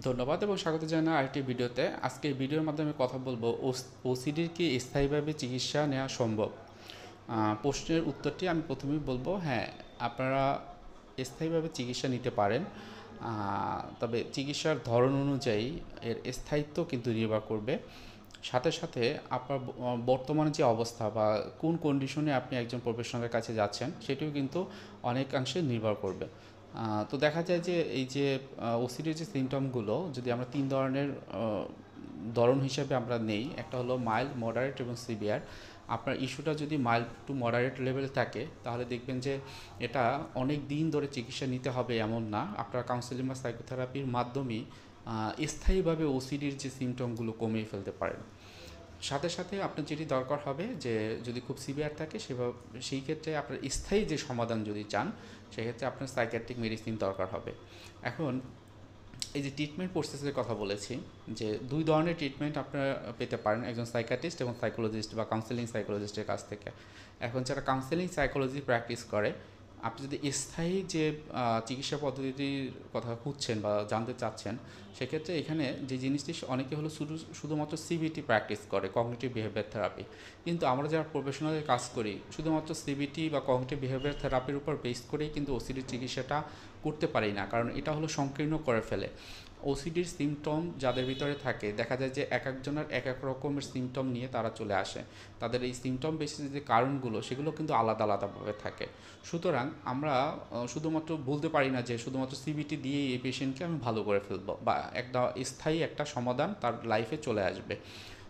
ধন্যবাদ এবং স্বাগত জানাই আরেকটি ভিডিওতে। আজকে এই ভিডিওর মাধ্যমে কথা বলবো ওসিডির কি স্থায়ীভাবে চিকিৎসা নেওয়া সম্ভব। প্রশ্নের উত্তরটি আমি প্রথমেই বলবো, হ্যাঁ, আপনারা স্থায়ীভাবে চিকিৎসা নিতে পারেন। তবে চিকিৎসার ধরন অনুযায়ী এর স্থায়িত্ব কিন্তু নির্ভর করবে। সাথে সাথে আপনার বর্তমানে যে অবস্থা বা কোন কন্ডিশনে আপনি একজন প্রফেশনালের কাছে যাচ্ছেন সেটিও কিন্তু অনেকাংশে নির্ভর করবে। তো দেখা যায় যে এই যে ওসিডির যে সিমটমগুলো যদি আমরা তিন ধরনের ধরন হিসেবে আমরা নেই, একটা হলো মাইল্ড, মডারেট এবং সিভিয়ার। আপনার ইস্যুটা যদি মাইল্ড টু মডারেট লেভেলে থাকে তাহলে দেখবেন যে এটা অনেক দিন ধরে চিকিৎসা নিতে হবে এমন না, আপনার কাউন্সেলিং বা সাইকোথেরাপির মাধ্যমেই স্থায়ীভাবে ওসিডির যে সিমটমগুলো কমিয়ে ফেলতে পারেন। সাথে সাথে আপনার যেটি দরকার হবে যে যদি খুব সিভিয়ার থাকে সেই ক্ষেত্রে আপনার স্থায়ী যে সমাধান যদি চান সেক্ষেত্রে আপনার সাইকিয়াট্রিক মেডিসিন দরকার হবে। এখন এই যে ট্রিটমেন্ট প্রসেসের কথা বলেছি, যে দুই ধরনের ট্রিটমেন্ট আপনারা পেতে পারেন একজন সাইকিয়াট্রিস্ট এবং সাইকোলজিস্ট বা কাউন্সেলিং সাইকোলজিস্টের কাছ থেকে। এখন যারা কাউন্সেলিং সাইকোলজি প্র্যাকটিস করে, আপনি যদি স্থায়ী যে চিকিৎসা পদ্ধতির কথা খুঁজছেন বা জানতে চাচ্ছেন, সেক্ষেত্রে এখানে যে জিনিসটি অনেকে হলো শুধুমাত্র সিবিটি প্র্যাকটিস করে, কগনিটিভ বিহেভিয়ার থেরাপি। কিন্তু আমরা যারা প্রফেশনালের কাজ করি শুধুমাত্র সিবিটি বা কগনিটিভ বিহেভিয়ার থেরাপির উপর বেস করেই কিন্তু ওসিডির চিকিৎসাটা করতে পারি না, কারণ এটা হলো সংকীর্ণ করে ফেলে। ওসিডির সিমটম যাদের ভিতরে থাকে দেখা যায় যে এক একজনের এক এক রকমের সিমটম নিয়ে তারা চলে আসে। তাদের এই সিমটম বেসিস যে কারণগুলো সেগুলো কিন্তু আলাদা আলাদাভাবে থাকে। সুতরাং আমরা শুধুমাত্র বলতে পারি না যে শুধুমাত্র সিবিটি দিয়ে এই পেশেন্টকে আমি ভালো করে ফেলবো বা একটা স্থায়ী একটা সমাধান তার লাইফে চলে আসবে।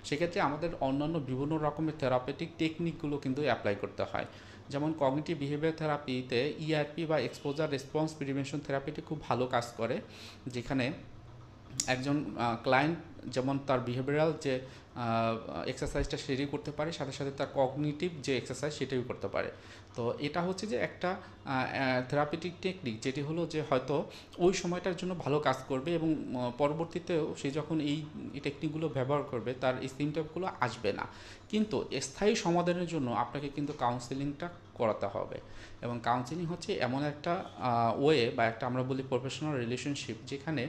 সেক্ষেত্রে আমাদের অন্যান্য বিভিন্ন রকমের থেরাপিউটিক টেকনিকগুলো কিন্তু অ্যাপ্লাই করতে হয়। যেমন কগনিটিভ বিহেভিয়ার থেরাপিতে ইআরপি বা এক্সপোজার রেসপন্স প্রিভেনশন থেরাপিটি খুব ভালো কাজ করে, যেখানে একজন ক্লায়েন্ট যেমন তার বিহেভিয়ারাল যে এক্সারসাইজটা সেটি করতে পারে, সাথে সাথে তার কগনিটিভ যে এক্সারসাইজ সেটাও করতে পারে। তো এটা হচ্ছে যে একটা থেরাপিউটিক টেকনিক যেটি হলো যে হয়তো ওই সময়টার জন্য ভালো কাজ করবে এবং পরবর্তীতেও সে যখন এই টেকনিকগুলো ব্যবহার করবে তার এই সিমটমগুলো আসবে না। কিন্তু স্থায়ী সমাধানের জন্য আপনাকে কিন্তু কাউন্সেলিংটা করাতে হবে। এবং কাউন্সেলিং হচ্ছে এমন একটা ওয়ে বা একটা আমরা বলি প্রফেশনাল রিলেশনশিপ, যেখানে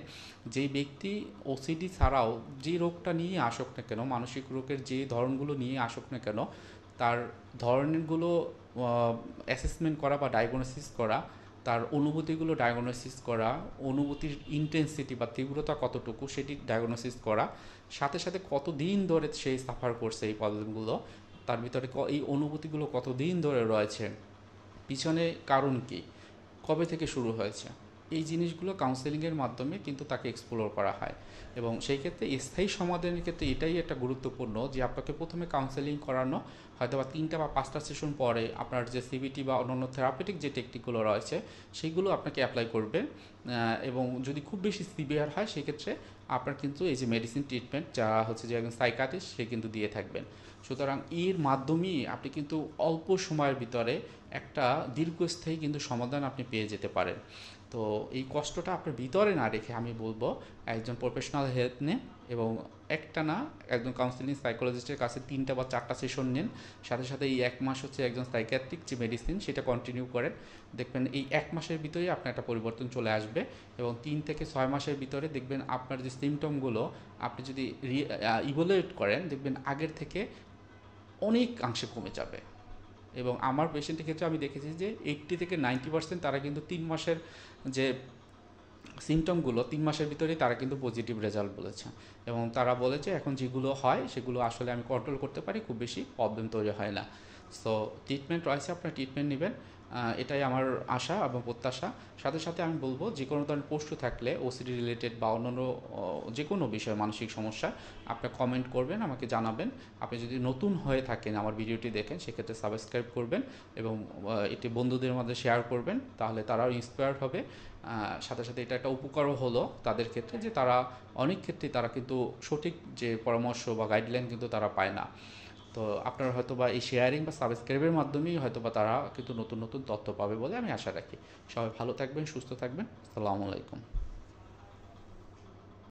যেই ব্যক্তি ওসিডি ছাড়াও যে রোগটা নিয়ে আসুক না কেন, মানসিক রোগের যে ধরনগুলো নিয়ে আসুক না কেন, তার ধরনগুলো অ্যাসেসমেন্ট করা বা ডায়াগনোসিস করা, তার অনুভূতিগুলো ডায়াগনোসিস করা, অনুভূতির ইন্টেন্সিটি বা তীব্রতা কতটুকু সেটি ডায়াগনোসিস করা, সাথে সাথে কতদিন ধরে সেই সাফার করছে এই প্রবলেমগুলো, তার ভিতরে এই অনুভূতিগুলো কতদিন ধরে রয়েছে, পিছনে কারণ কী, কবে থেকে শুরু হয়েছে, এই জিনিসগুলো কাউন্সেলিংয়ের মাধ্যমে কিন্তু তাকে এক্সপ্লোর করা হয়। এবং সেই ক্ষেত্রে স্থায়ী সমাধানের ক্ষেত্রে এটাই একটা গুরুত্বপূর্ণ যে আপনাকে প্রথমে কাউন্সেলিং করানো, হয়তো বা 3টা বা 5টা সেশন পরে আপনার যে সিবিটি বা অন্যান্য থেরাপিউটিক যে টেকনিকগুলো রয়েছে সেইগুলো আপনাকে অ্যাপ্লাই করবে। এবং যদি খুব বেশি সিভিয়ার হয় সেক্ষেত্রে আপনার কিন্তু এই যে মেডিসিন ট্রিটমেন্ট যা হচ্ছে যে একজন সাইকাটিস্ট সে কিন্তু দিয়ে থাকবেন। সুতরাং এর মাধ্যমেই আপনি কিন্তু অল্প সময়ের ভিতরে একটা দীর্ঘস্থায়ী কিন্তু সমাধান আপনি পেয়ে যেতে পারেন। তো এই কষ্টটা আপনার ভিতরে না রেখে আমি বলবো একজন প্রফেশনাল হেল্প নেন এবং একটা না একজন কাউন্সিলিং সাইকোলজিস্টের কাছে 3টা বা 4টা সেশন নেন। সাথে সাথে এই 1 মাস হচ্ছে একজন সাইকিয়াট্রিক যে মেডিসিন সেটা কন্টিনিউ করেন। দেখবেন এই 1 মাসের ভিতরেই আপনার একটা পরিবর্তন চলে আসবে এবং 3 থেকে 6 মাসের ভিতরে দেখবেন আপনার যে সিমটমগুলো আপনি যদি ইভ্যালুয়েট করেন দেখবেন আগের থেকে অনেকাংশে কমে যাবে। এবং আমার পেশেন্টের ক্ষেত্রে আমি দেখেছি যে 80 থেকে 90% তারা কিন্তু 3 মাসের যে সিমটমগুলো 3 মাসের ভিতরেই তারা কিন্তু পজিটিভ রেজাল্ট বলেছে। এবং তারা বলেছে এখন যেগুলো হয় সেগুলো আসলে আমি কন্ট্রোল করতে পারি, খুব বেশি প্রবলেম তৈরি হয় না। সো ট্রিটমেন্ট রয়েছে, আপনার ট্রিটমেন্ট নেবেন, এটাই আমার আশা এবং প্রত্যাশা। সাথে সাথে আমি বলবো যে কোনো ধরনের প্রশ্ন থাকলে ওসিডি রিলেটেড বা অন্যান্য যে কোনো বিষয় মানসিক সমস্যা আপনি কমেন্ট করবেন, আমাকে জানাবেন। আপনি যদি নতুন হয়ে থাকেন আমার ভিডিওটি দেখেন সেক্ষেত্রে সাবস্ক্রাইব করবেন এবং এটি বন্ধুদের মধ্যে শেয়ার করবেন, তাহলে তারাও ইন্সপায়ার্ড হবে। সাথে সাথে এটা একটা উপকারও হলো তাদের ক্ষেত্রে যে তারা অনেক ক্ষেত্রেই তারা কিন্তু সঠিক যে পরামর্শ বা গাইডলাইন কিন্তু তারা পায় না। তো আপনার হয়তো বা এই শেয়ারিং বা সাবস্ক্রাইবের মাধ্যমেই হয়তো বা তারা কিন্তু নতুন নতুন তথ্য পাবে বলে আমি আশা রাখি। সবাই ভালো থাকবেন, সুস্থ থাকবেন। আসসালামু আলাইকুম।